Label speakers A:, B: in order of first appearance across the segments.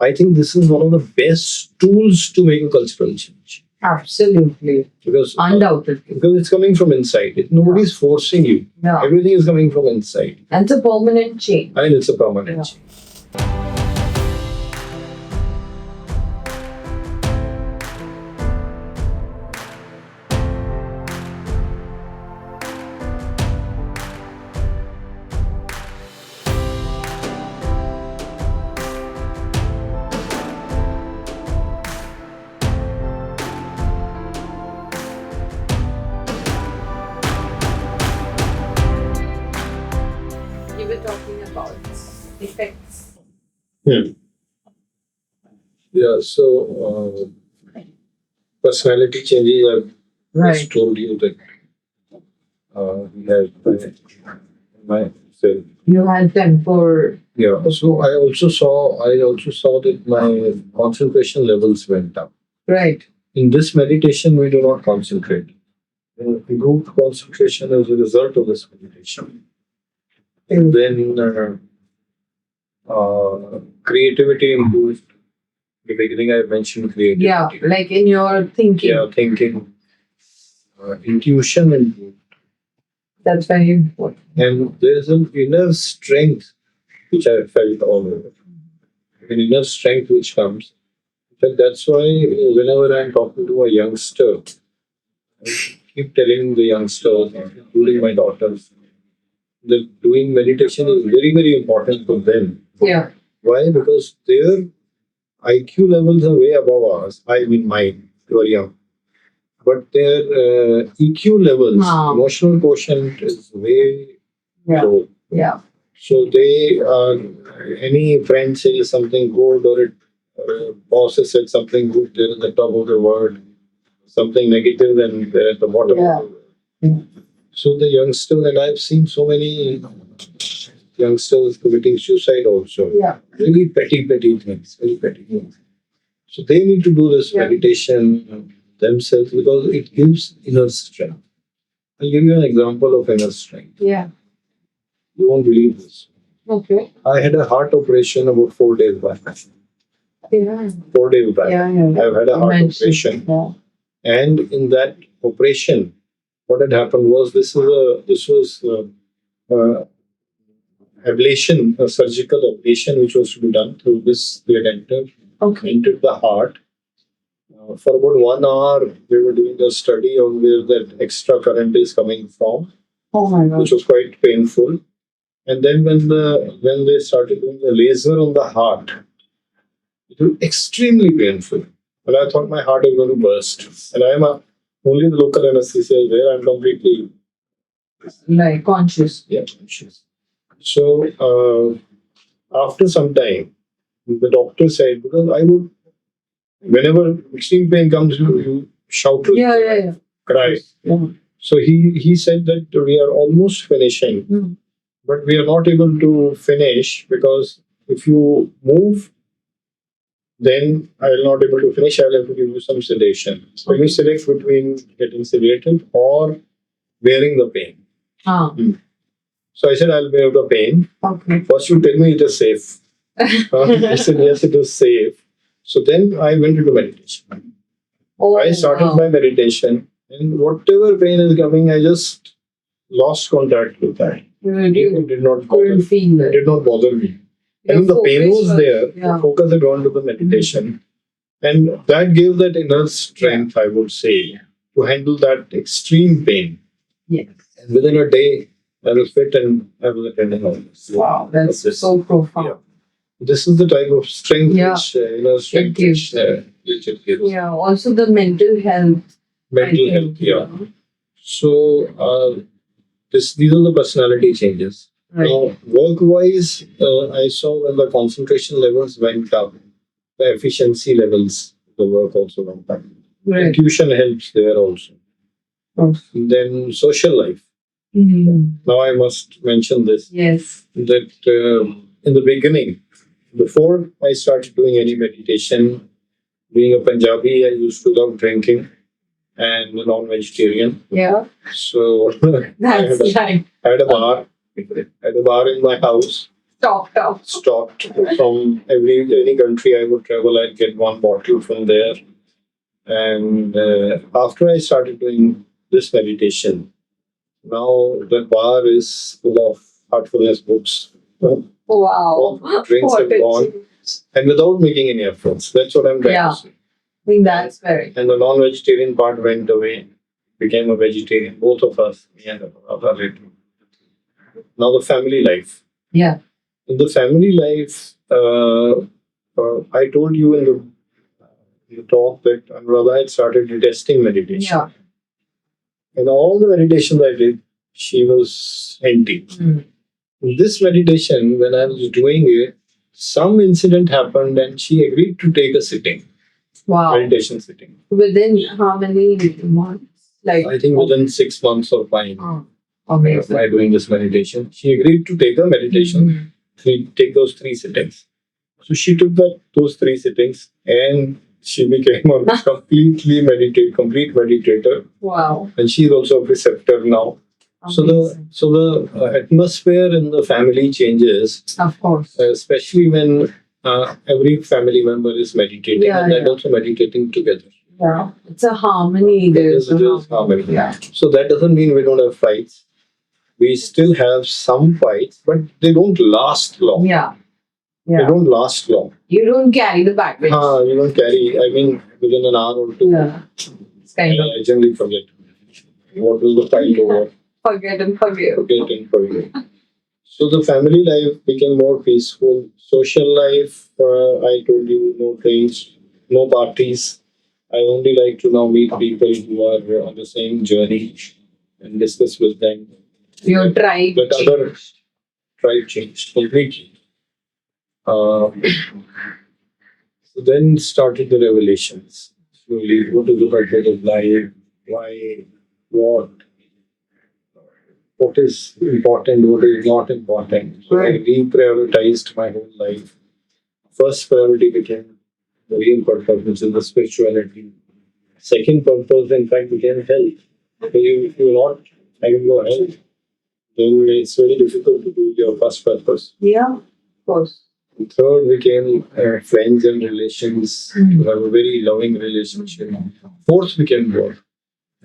A: I think this is one of the best tools to make a cultural change.
B: Absolutely.
A: Because
B: Undoubtedly.
A: because it's coming from inside. Nobody's forcing you.
B: Yeah.
A: Everything is coming from inside.
B: And it's a permanent change.
A: And it's a permanent
B: Yeah.
A: change.
B: You were talking about effects.
A: Yeah, so personality changes, I've just told you that we have myself.
B: You had temper.
A: Yeah, so I also saw that my concentration levels went up.
B: Right.
A: In this meditation, we do not concentrate. Improved concentration as a result of this meditation. And then creativity improved. In the beginning, I mentioned creativity.
B: Yeah, like in your thinking.
A: Yeah, thinking. Intuition improved.
B: That's very important.
A: And there's an inner strength which I felt all over. An inner strength which comes. And that's why whenever I'm talking to a youngster, I keep telling the youngsters, including my daughters, that doing meditation is very, very important for them.
B: Yeah.
A: Why? Because their IQ levels are way above ours. I mean, mine, you are young. But their EQ levels, emotional quotient is way low.
B: Yeah.
A: So they any friend says something good or boss has said something good, they're at the top of the world. Something negative and they're at the bottom of the world. So the youngsters, and I've seen so many youngsters committing suicide also.
B: Yeah.
A: Really petty things, very petty things. So they need to do this meditation themselves because it gives inner strength. I'll give you an example of inner strength.
B: Yeah.
A: You won't believe this.
B: Okay.
A: I had a heart operation about 4 days back.
B: Yeah.
A: 4 days back.
B: Yeah.
A: I've had a heart operation.
B: Yeah.
A: And in that operation, what had happened was this was ablation, a surgical ablation which was to be done through this thread entered the heart. For about 1 hour, they were doing a study on where that extra current is coming from,
B: Oh my God.
A: which was quite painful. And then when they started doing the laser on the heart, it was extremely painful. And I thought my heart is going to burst. And only the local anesthesia is there. I'm completely
B: conscious.
A: Yeah, conscious. So after some time, the doctor said, because whenever extreme pain comes, you shout, cry.
B: Yeah.
A: So he said that we are almost finishing, but we are not able to finish because if you move, then I will not able to finish. I will have to give you some sedation. So you select between getting sedated or bearing the pain. So I said, I'll bear the pain.
B: Okay.
A: First you tell me it is safe. I said, yes, it is safe. So then I went into meditation. I started my meditation, and whatever pain is coming, I just lost contact with that. It did not bother me. And the pain was there. The focus had gone to the meditation. And that gave that inner strength, I would say, to handle that extreme pain.
B: Yes.
A: And within a day, I was fit and I was attending all this.
B: Wow, that's so profound.
A: Yeah. This is the type of strength which inner strength which it gives.
B: Yeah, also the mental health.
A: Mental health, yeah. So these are the personality changes.
B: Right.
A: Now, work-wise, I saw when the concentration levels went up, the efficiency levels, the work also went up.
B: Right.
A: Intuition helps there also. Then social life. Now I must mention this.
B: Yes.
A: That in the beginning, before I started doing any meditation, being a Punjabi, I used to love drinking and non-vegetarian.
B: Yeah.
A: So
B: That's
A: I had a bar in my house. stocked from any country I would travel. I'd get one bottle from there. And after I started doing this meditation, now the bar is full of heartfulness books.
B: Wow.
A: Drinks
B: What
A: have
B: a
A: gone,
B: change.
A: and without making any efforts. That's what I'm trying
B: Yeah.
A: to say.
B: I think that's very
A: And the non-vegetarian part went away, became a vegetarian. Both of us, me and our relative. Now the family life.
B: yeah.
A: In the family life, I told you in the talk that Anuradha had started detesting meditation.
B: Yeah.
A: And all the meditations I did, she was empty.
B: Mm.
A: This meditation, when I was doing it, some incident happened and she agreed to take a sitting,
B: Wow.
A: meditation sitting.
B: Within how many months? Like
A: I think within 6 months or 5
B: Oh, amazing.
A: by doing this meditation, she agreed to take a meditation, take those 3 sittings. So she took those 3 sittings and she became a complete meditator.
B: Wow.
A: And she's also a preceptor now.
B: Amazing.
A: So the atmosphere in the family changes,
B: Of course.
A: especially when every family member is meditating
B: Yeah,
A: and they're
B: yeah.
A: also meditating together.
B: Yeah. It's a harmony.
A: It
B: There's
A: is harmony.
B: Yeah.
A: So that doesn't mean we don't have fights. We still have some fights, but they don't last long.
B: Yeah.
A: They
B: Yeah.
A: don't last long.
B: You don't carry the baggage.
A: You don't carry, I mean, within an hour or 2.
B: Yeah. It's kind of
A: I generally forget what was the fight over.
B: forget and forgive.
A: Forget and forget. So the family life became more peaceful. Social life, I told you, no trains, no parties. I only like to now meet people who are on the same journey and discuss with them.
B: Your tribe.
A: But other tribe changed completely. So then started the revelations. Slowly, what is the purpose of life? Why? What is important? What is not important? So I reprioritized my whole life. First priority became the real purpose, which is the spirituality. Second purpose, in fact, became health. So if you're not having your health, then it's very difficult to do your first purpose.
B: Yeah. Of course.
A: Third became friends and relations. To have a very loving relationship. Fourth became work.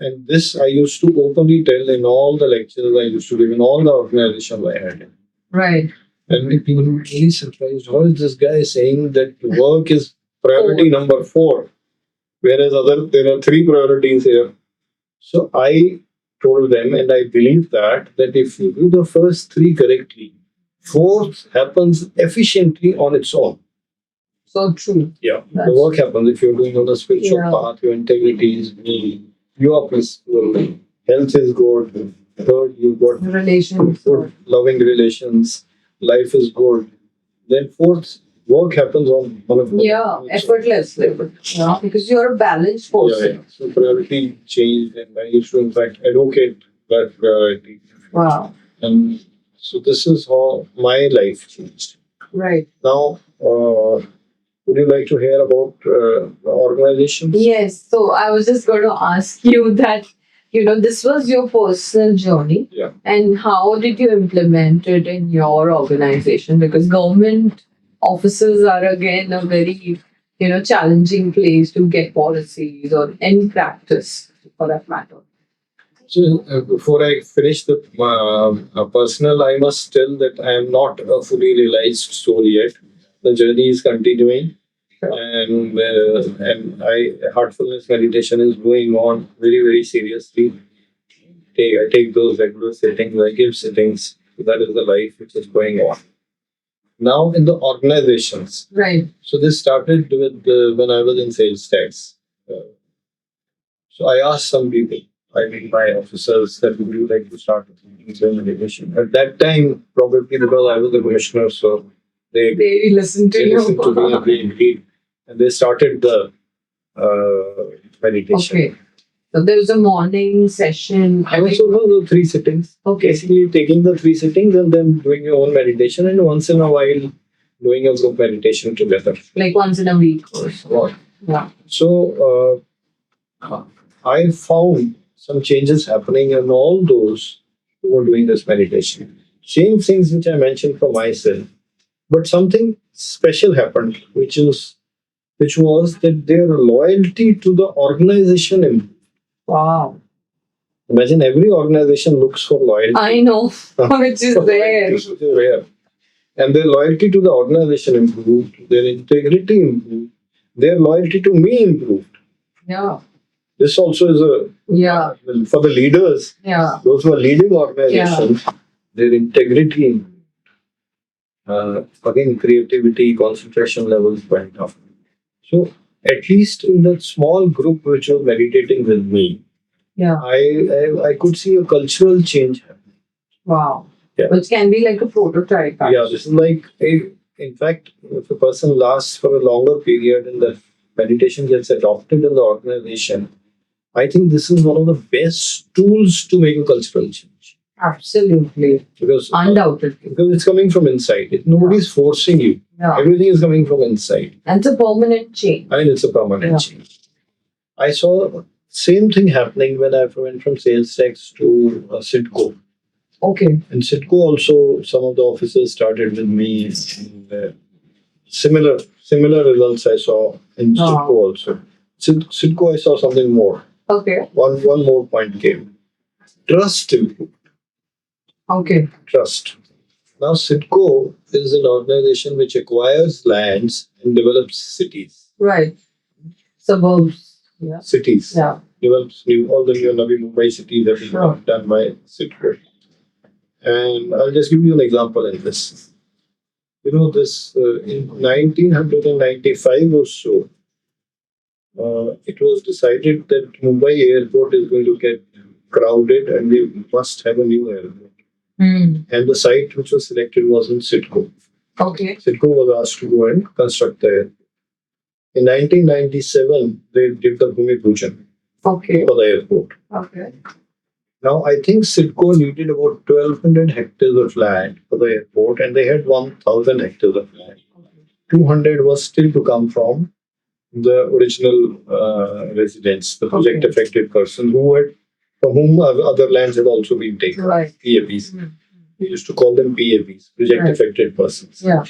A: And this I used to openly tell in all the lectures I used to give in all the organizations I had.
B: Right.
A: And people were really surprised. How is this guy saying that work is priority number 4? Whereas there are 3 priorities here. So I told them, and I believe that if you do the first 3 correctly, fourth happens efficiently on its own.
B: So true.
A: Yeah. The work happens if you're doing on the spiritual
B: Yeah.
A: path, your integrity is good, you are peaceful, health is good. Third, you've got
B: Relations.
A: good, loving relations, life is good. Then fourth, work happens on one of
B: Yeah. Effortlessly. Yeah. Because you're a balanced person.
A: Yeah. So priority changed, and I used to in fact advocate that priority.
B: Wow.
A: And so this is how my life changed.
B: Right.
A: Now, would you like to hear about organizations?
B: Yes. So I was just going to ask you that, this was your personal journey.
A: Yeah.
B: And how did you implement it in your organization? Because government offices are again a very, challenging place to get policies or any practice for that matter.
A: So before I finish the personal, I must tell that I am not a fully realized soul yet. The journey is continuing, and heartfulness meditation is going on very, very seriously. I take those regular sittings, I give sittings. That is the life which is going on. Now in the organizations.
B: Right.
A: So this started with when I was in sales tax. So I asked some people, my officers, that would you like to start meditation? At that time, probably because I was the commissioner, so they
B: listen to
A: they
B: you.
A: listened to me and they agreed, and they started the meditation.
B: Okay. So there was a morning session.
A: I also know the 3 sittings.
B: Okay.
A: Basically, taking the 3 sittings and then doing your own meditation, and once in a while doing a group meditation together.
B: Like once in a week or so.
A: Right.
B: Yeah.
A: So I found some changes happening in all those who were doing this meditation. Same things which I mentioned for myself. But something special happened, which was that their loyalty to the organization improved.
B: Wow.
A: Imagine every organization looks for loyalty.
B: I know, which is rare.
A: Which is rare. And their loyalty to the organization improved, their integrity improved, their loyalty to me improved.
B: Yeah.
A: This also is a
B: Yeah.
A: for the leaders,
B: Yeah.
A: those who are leading organizations, their integrity improved. Again, creativity, concentration levels went up. So at least in that small group which was meditating with me,
B: Yeah.
A: I could see a cultural change happening.
B: Wow.
A: Yeah.
B: Which can be like a prototype.
A: Yeah, this is like in fact, if a person lasts for a longer period and the meditation gets adopted in the organization, I think this is one of the best tools to make a cultural change.
B: Absolutely.
A: Because
B: Undoubtedly.
A: because it's coming from inside. Nobody's forcing you.
B: Yeah.
A: Everything is coming from inside.
B: And it's a permanent change.
A: I mean, it's a permanent change. I saw same thing happening when I went from sales tax to Sitco.
B: Okay.
A: In Sitco also, some of the officers started with me. And, similar results I saw in Sitco also. Sitco, I saw something more.
B: Okay.
A: One more point came. Trust improved.
B: Okay.
A: Trust. Now, Sitco is an organization which acquires lands and develops cities.
B: Right. Suburbs. Yeah.
A: Cities.
B: Yeah.
A: Develops all the new Navi Mumbai cities have been done by Sitco. And I'll just give you an example in this. You know, this in 1995 or so, it was decided that Mumbai airport is going to get crowded and we must have a new airport.
B: Mm.
A: And the site which was selected was in Sitco.
B: Okay.
A: Sitco was asked to go and construct the airport. In 1997, they did the Bhumi Pujan for the airport.
B: Okay.
A: Now, I think Sitco needed about 1,200 hectares of land for the airport, and they had 1,000 hectares of land. 200 was still to come from the original residents, the project affected person from whom other lands had also been taken.
B: Right.
A: PAPs. We used to call them PAPs, project affected persons.
B: Yeah.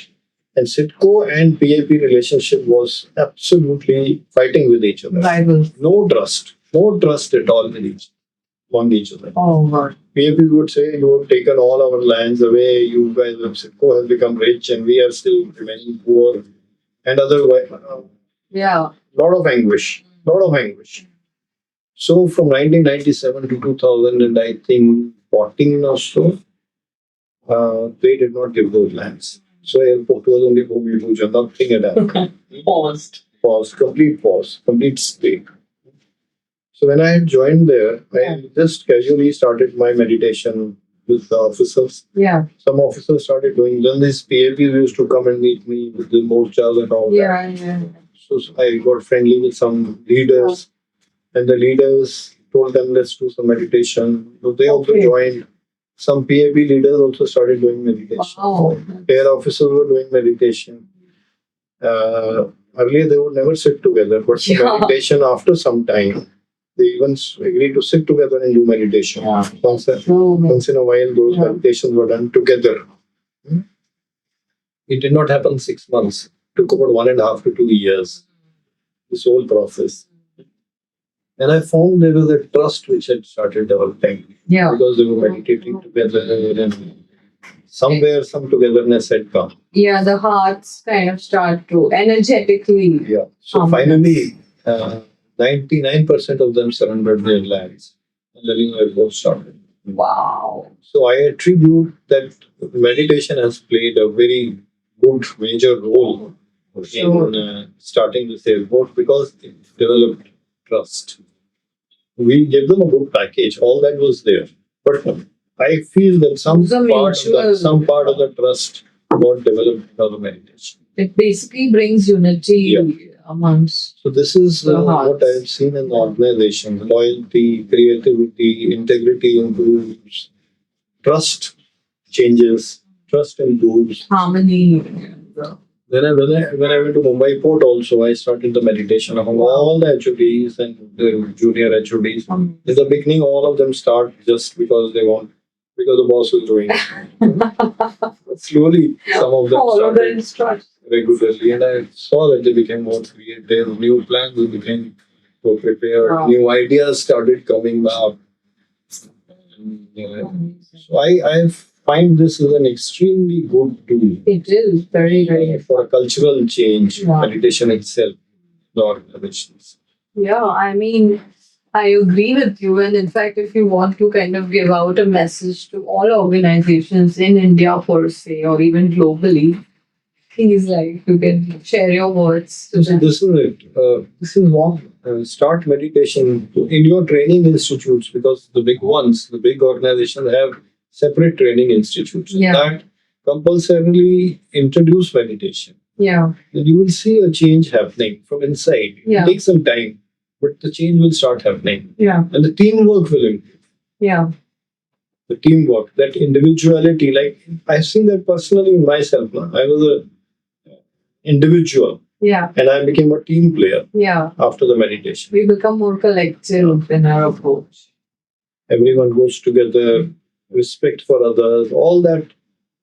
A: And Sitco and PAP relationship was absolutely fighting with each other.
B: Rivals.
A: No trust at all among each other.
B: Oh God.
A: PAPs would say, you have taken all our lands away, you guys of Sitco has become rich and we are still remaining poor. And otherwise, lot of anguish. So from 1997 to 2000 and I think 14 or so, they did not give those lands. So airport was only Bhumi Pujan, nothing at all. Complete stay. So when I had joined there, I just casually started my meditation with the officers.
B: Yeah.
A: Some officers started doing. Then these PAPs used to come and meet me with the morchas and all that.
B: Yeah.
A: So I got friendly with some leaders, and the leaders told them, let's do some meditation. So they also joined. Some PAP leaders also started doing meditation.
B: Wow.
A: Air officers were doing meditation. Earlier, they would never sit together, but for meditation, after some time, they even agreed to sit together and do meditation. Once in a while, those meditations were done together. It did not happen 6 months. It took about 1.5 to 2 years, this whole process. And I found there was a trust which had started developing. Yeah. Because they were meditating together and somewhere some togetherness had come.
B: Yeah, the hearts kind of start to energetically.
A: Yeah. So finally, 99% of them surrendered their lands and living airport started.
B: Wow.
A: So I attribute that meditation has played a very good major role in starting this airport because it developed trust. We gave them a good package. All that was there. But I feel that some part of the trust got developed because of meditation.
B: It basically brings unity amongst.
A: So this is what I have seen in the organization. Loyalty, creativity, integrity improves. Trust changes. Trust improves.
B: Harmony.
A: When I went to Mumbai Port also, I started the meditation among all the HODs and the junior HODs. In the beginning, all of them start just because they want because the boss was doing it. But slowly, some of them
B: Follow the
A: started
B: instructions.
A: regularly, and I saw that they became more creative. New plans became more prepared.
B: Wow.
A: New ideas started coming up. And, so I find this is an extremely good tool
B: It is very, very.
A: for a cultural change.
B: Yeah.
A: Meditation itself, the organizations.
B: Yeah, I mean, I agree with you. And in fact, if you want to kind of give out a message to all organizations in India per se, or even globally, please, like, you can share your words to
A: So
B: them.
A: this is it. This is what start meditation in your training institutes, because the big ones, the big organizations have separate training institutes
B: Yeah.
A: that compulsorily introduce meditation.
B: Yeah,
A: Then you will see a change happening from inside. It
B: Yeah.
A: will take some time, but the change will start happening,
B: yeah,
A: and the teamwork will improve.
B: yeah,
A: The teamwork, that individuality, like I've seen that personally in myself. Now. I was a individual,
B: yeah,
A: and I became a team player
B: yeah.
A: after the meditation.
B: We become more collective in our approach.
A: Everyone goes together, respect for others, all that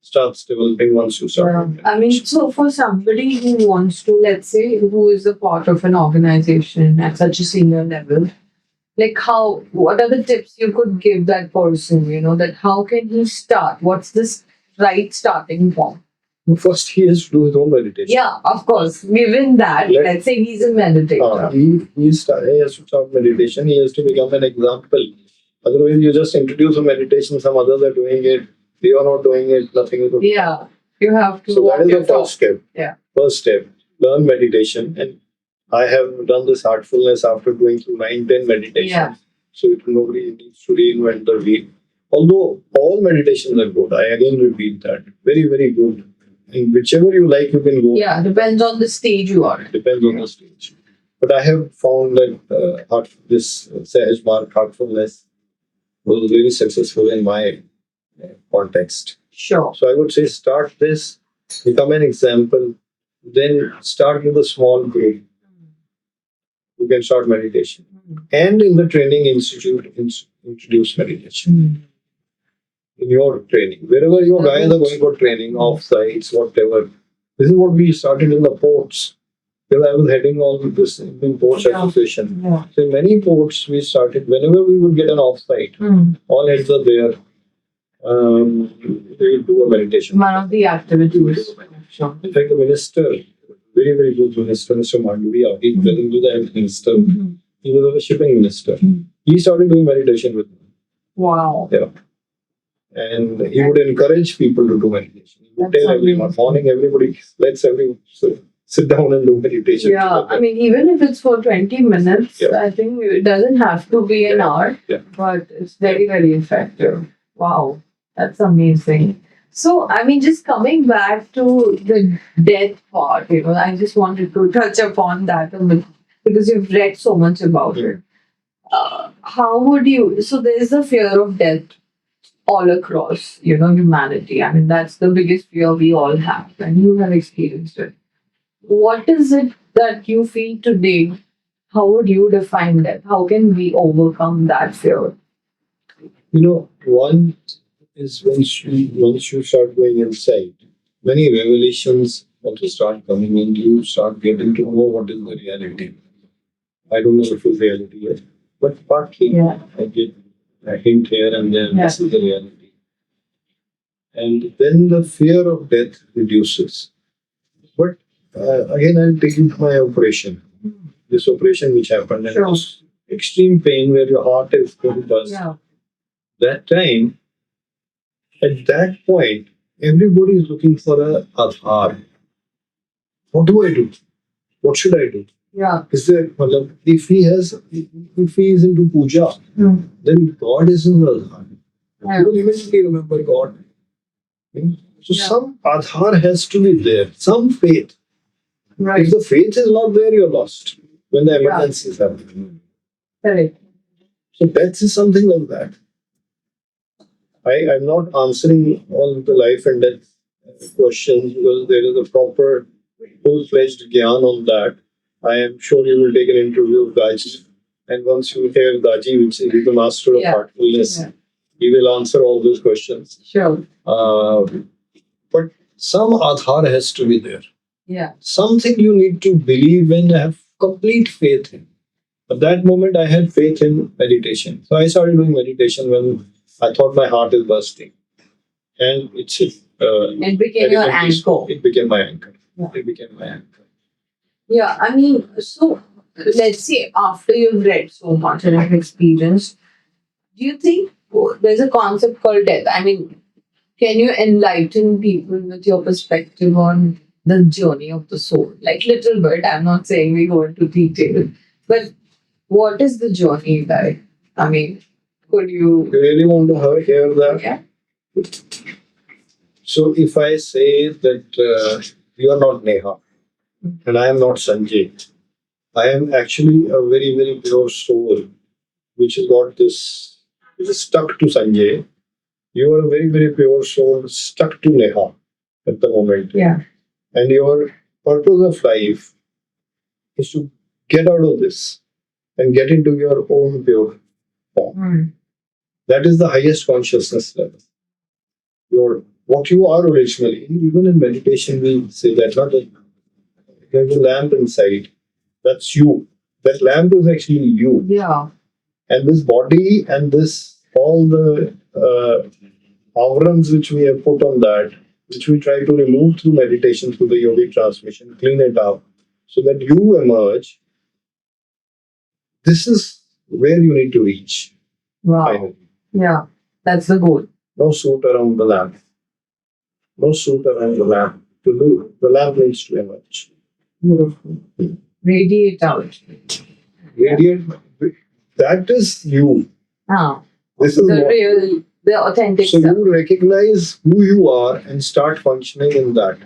A: starts developing once you start.
B: Yeah.
A: doing
B: I mean,
A: meditation.
B: so for somebody who wants to, let's say, who is a part of an organization at such a senior level, like what are the tips you could give that person, that how can he start? What's this right starting point?
A: First, he has to do his own meditation.
B: Yeah, of course. Given that, let's say he's a meditator.
A: He has to start meditation. He has to become an example. Otherwise, you just introduce a meditation, some others are doing it, they are not doing it, nothing is going.
B: Yeah, you have to
A: So
B: walk
A: that is
B: your
A: the
B: talk.
A: first step.
B: Yeah.
A: First step, learn meditation. And I have done this heartfulness after going through 9-10 meditations.
B: Yeah.
A: So nobody needs to reinvent the wheel. Although all meditations are good, I again repeat that. Very, very good. And whichever you like, you can go.
B: Yeah, depends on the stage you are.
A: Depends on the stage. But I have found that this Sahaj Mark heartfulness was very successful in my context.
B: Sure.
A: So I would say start this, become an example, then start with a small group. You can start meditation. And in the training institute, introduce meditation. In your training, wherever your guys are going for training, off sites, whatever. This is what we started in the ports. Because I was heading on this Indian Ports Association.
B: Yeah.
A: So in many ports, we started, whenever we would get an off site, all heads are there. They would do a meditation.
B: One of the activities. Sure.
A: In fact, the minister, very, very good minister, Mr. Mandavia, he doesn't do the health minister. He was a shipping minister. He started doing meditation with me.
B: Wow.
A: Yeah. And he would encourage people to do meditation. He would tell everyone, morning, everybody, let's everyone sit down and do meditation.
B: Yeah,
A: together.
B: I mean, even if it's for 20 minutes,
A: Yeah.
B: I think it doesn't have to be an hour,
A: Yeah.
B: but it's very, very effective. Wow, that's amazing. So, I mean, just coming back to the death part, I just wanted to touch upon that a bit because you've read so much about it. How would you, so there's the fear of death all across, humanity. I mean, that's the biggest fear we all have, and you have experienced it. What is it that you feel today? How would you define that? How can we overcome that fear?
A: One is once you start going inside, many revelations also start coming in. You start getting to know what is the reality. I don't know the full reality yet, but partly I get a hint here and there. This is the reality. And then the fear of death reduces. But again, I'll take you to my operation. This operation which happened, and this extreme pain where your heart is going to burst.
B: Yeah.
A: That time, at that point, everybody is looking for a Aadhaar. What do I do? What should I do?
B: Yeah.
A: Is there, if he is into puja, then God is in the Aadhaar. You don't immediately remember God. So some Aadhaar has to be there, some faith.
B: Right.
A: If the faith is not there, you're lost when the emergency is happening.
B: Correct.
A: So death is something like that. I'm not answering all the life and death questions because there is a proper full-fledged gyan on that. I am sure you will take an interview of Gaji. And once you hear Gaji, which is the master of heartfulness, He will answer all those questions.
B: Sure.
A: But some Aadhaar has to be there.
B: Yeah.
A: Something you need to believe in, have complete faith in. At that moment, I had faith in meditation. So I started doing meditation when I thought my heart is bursting. And
B: it became your anchor.
A: It became my anchor.
B: Yeah.
A: It became my anchor.
B: Yeah, I mean, so let's say after you've read so much and have experienced, do you think there's a concept called death? I mean, can you enlighten people with your perspective on the journey of the soul? Like little bit, I'm not saying we go into detail, but what is the journey like? I mean, could you?
A: You really want to hear that?
B: Yeah.
A: So if I say that you are not Neha and I am not Sanjay, I am actually a very, very pure soul which has got this, which is stuck to Sanjay. You are a very, very pure soul stuck to Neha at the moment.
B: Yeah.
A: And your purpose of life is to get out of this and get into your own pure form.
B: Mm.
A: That is the highest consciousness level. Your what you are originally. Even in meditation, we say that not that there's a lamp inside. That's you. That lamp is actually you.
B: Yeah.
A: And this body and this all the avrams which we have put on that, which we try to remove through meditation, through the yogic transmission, clean it up, so that you emerge. This is where you need to reach.
B: Wow.
A: Finally.
B: Yeah. That's the goal.
A: No suit around the lamp. No suit around the lamp. To do the lamp needs to emerge.
B: Beautiful. Radiate out.
A: Radiate. That is you.
B: Ah.
A: This is
B: The
A: what,
B: real, the authentic
A: so
B: self.
A: you recognize who you are and start functioning in that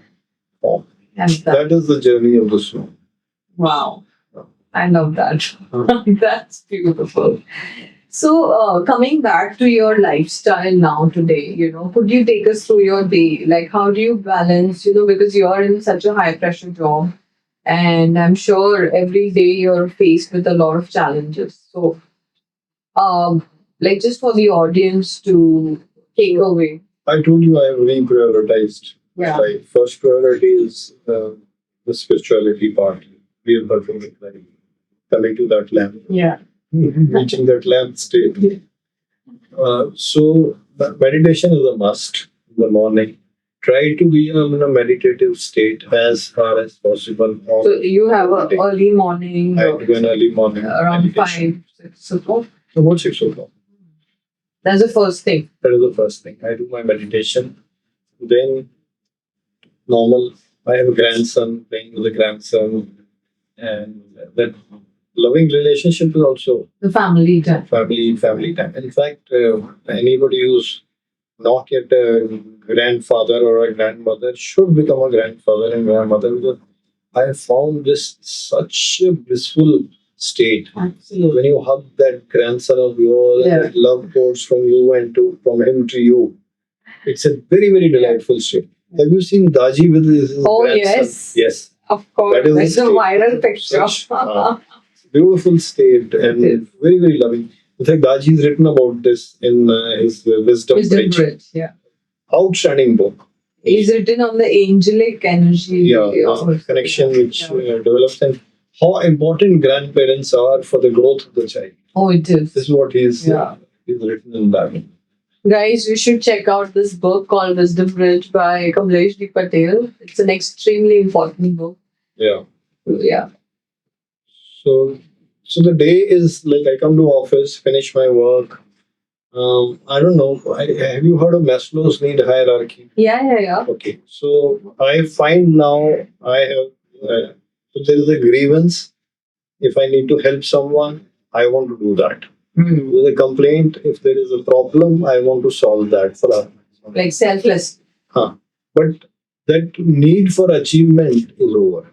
A: form.
B: And
A: That is the journey of the soul.
B: wow. I love that. That's beautiful. So, coming back to your lifestyle now today, could you take us through your day? Like, how do you balance, because you're in such a high pressure job, and I'm sure every day you're faced with a lot of challenges. So, like, just for the audience to take away.
A: I told you I have reprioritized
B: Yeah.
A: my life. First priority is the spirituality part, real perfect life, coming to that lamp,
B: Yeah.
A: reaching that lamp state. So meditation is a must in the morning. Try to be in a meditative state as far as possible.
B: So, you have an early morning,
A: I do an early morning
B: around
A: meditation.
B: 5, 6 o'clock.
A: About 6 o'clock.
B: That's the first thing.
A: That is the first thing. I do my meditation. Then normal. I have a grandson, playing with a grandson, and that loving relationship is also
B: The family time.
A: family time. In fact, anybody who's not yet a grandfather or a grandmother should become a grandfather and grandmother, because I have found this such a blissful state.
B: Absolutely.
A: When you hug that grandson of yours,
B: Yeah.
A: and love pours from you and from him to you, it's a very, very delightful state. Have you seen Daji with his
B: Oh,
A: grandson?
B: yes.
A: Yes.
B: Of course.
A: That is
B: That's
A: the
B: a
A: state.
B: viral picture.
A: Such, beautiful state and
B: It is.
A: very, very loving. In fact, Daji has written about this in his Wisdom
B: Wisdom
A: Bridge.
B: Bridge, yeah.
A: Outstanding book.
B: He's written on the angelic energy.
A: Yeah, the connection which develops and how important grandparents are for the growth of the child.
B: Oh, it is.
A: This is what he's written in that.
B: Guys, you should check out this book called Wisdom Bridge by Kamlesh D. Patel. It's an extremely important book.
A: Yeah.
B: Yeah.
A: So the day is like I come to office, finish my work. I don't know. Have you heard of Maslow's need hierarchy?
B: Yeah.
A: Okay. So I find now I have if there is a grievance. If I need to help someone, I want to do that.
B: Mm.
A: With a complaint, if there is a problem, I want to solve that for us.
B: Like selfless.
A: But that need for achievement is over.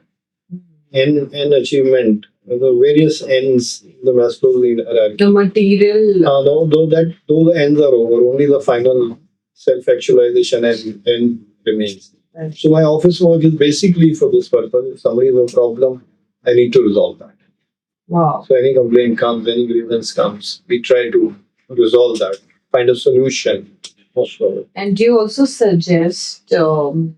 A: N achievement, the various ends, the Maslow's need hierarchy.
B: The material.
A: Though the ends are over, only the final self-actualization and remains.
B: Right.
A: So my office work is basically for this purpose. If somebody has a problem, I need to resolve that.
B: Wow.
A: So any complaint comes, any grievance comes, we try to resolve that. find a solution. Most probably.
B: And do you also suggest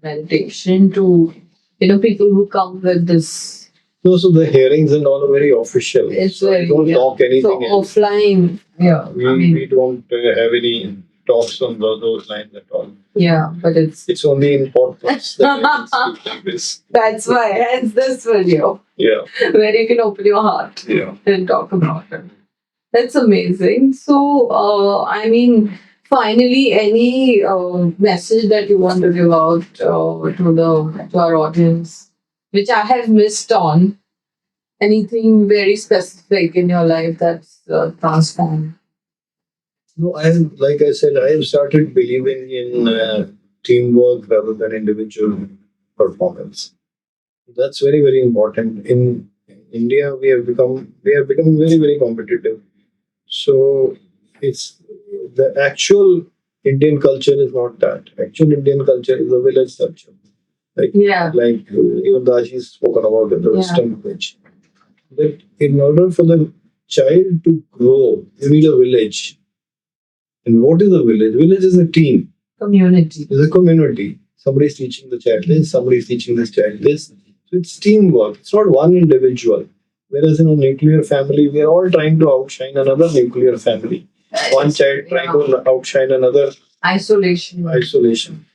B: meditation to people who come with this?
A: No, so the hearings and all are very official.
B: It's
A: so
B: very
A: we don't talk anything
B: so
A: else.
B: offline. Yeah,
A: We don't have any talks on those lines at all.
B: Yeah, but
A: It's only in podcasts that I can speak like this.
B: That's why, hence this video,
A: Yeah,
B: where you can open your heart
A: yeah.
B: and talk about it. That's amazing. So, finally, any message that you want to give out to our audience, which I have missed on? Anything very specific in your life that's transformed?
A: No, like I said, I have started believing in teamwork rather than individual performance. That's very, very important. In India, we are becoming very, very competitive. So it's the actual Indian culture is not that. Actual Indian culture is a village culture. Like even Daji spoken about in the Western village. That in order for the child to grow, you need a village. And what is a village? Village is a team.
B: Community.
A: It's a community. Somebody is teaching the child this, somebody is teaching this child this. So it's teamwork. It's not one individual. Whereas in a nuclear family, we are all trying to outshine another nuclear family. One child trying to outshine another. Isolation.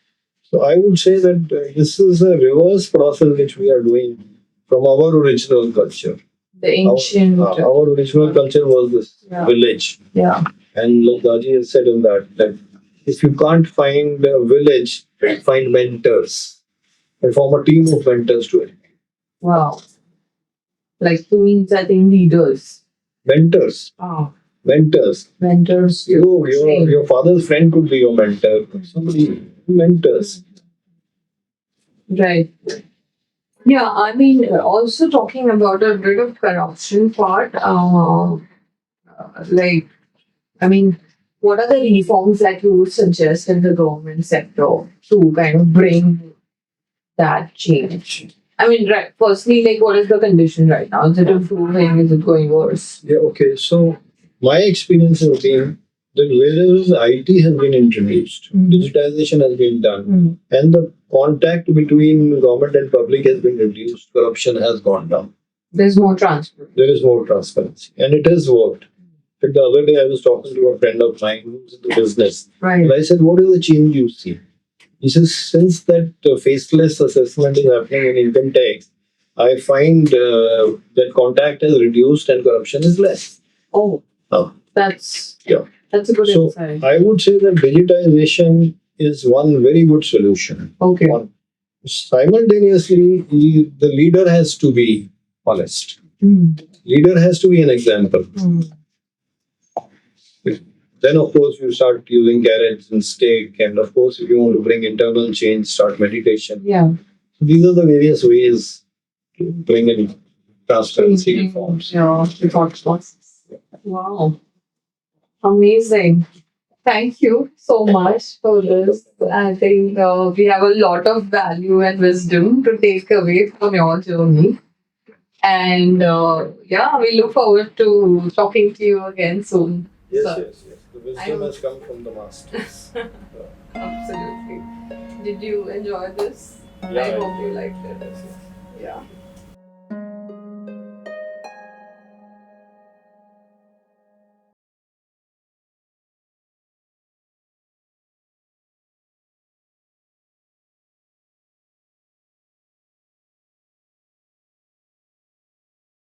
A: So I would say that this is a reverse process which we are doing from our original culture.
B: The ancient.
A: Our original culture was this village.
B: Yeah.
A: And like Daji has said in that if you can't find a village, find mentors and form a team of mentors to it.
B: Wow. Like two means, I think, leaders.
A: Mentors.
B: Oh.
A: Mentors. Your father's friend could be your mentor. Somebody, mentors.
B: Right. Yeah, also talking about a bit of corruption part, what are the reforms that you would suggest in the government sector to kind of bring that change? Firstly, what is the condition right now? Is it improving? Is it going worse?
A: Yeah, okay. So, my experience has been that wherever IT has been introduced, digitization has been done, and the contact between government and public has been reduced, corruption has gone down.
B: There's more transparency.
A: There is more transparency, and it has worked. In fact, the other day I was talking to a friend of mine who's in the business.
B: Right.
A: And I said, "What is the change you see?" He says, "Since that faceless assessment is happening in income tax, I find that contact has reduced and corruption is less."
B: Oh, that's a good insight.
A: I would say that digitization is one very good solution.
B: Okay.
A: Simultaneously, the leader has to be honest. Leader has to be an example. Then, of course, you start using carrots and stick. And, of course, if you want to bring internal change, start meditation.
B: Yeah.
A: So these are the various ways to bring in transparency reforms.
B: Yeah, the thought process. Wow. Amazing. Thank you so much for this. I think we have a lot of value and wisdom to take away from your journey. And we look forward to talking to you again soon.
A: Yes. The wisdom has come from the masters.
B: Absolutely. Did you enjoy this?
A: Yeah,
B: I hope you liked it. Yeah.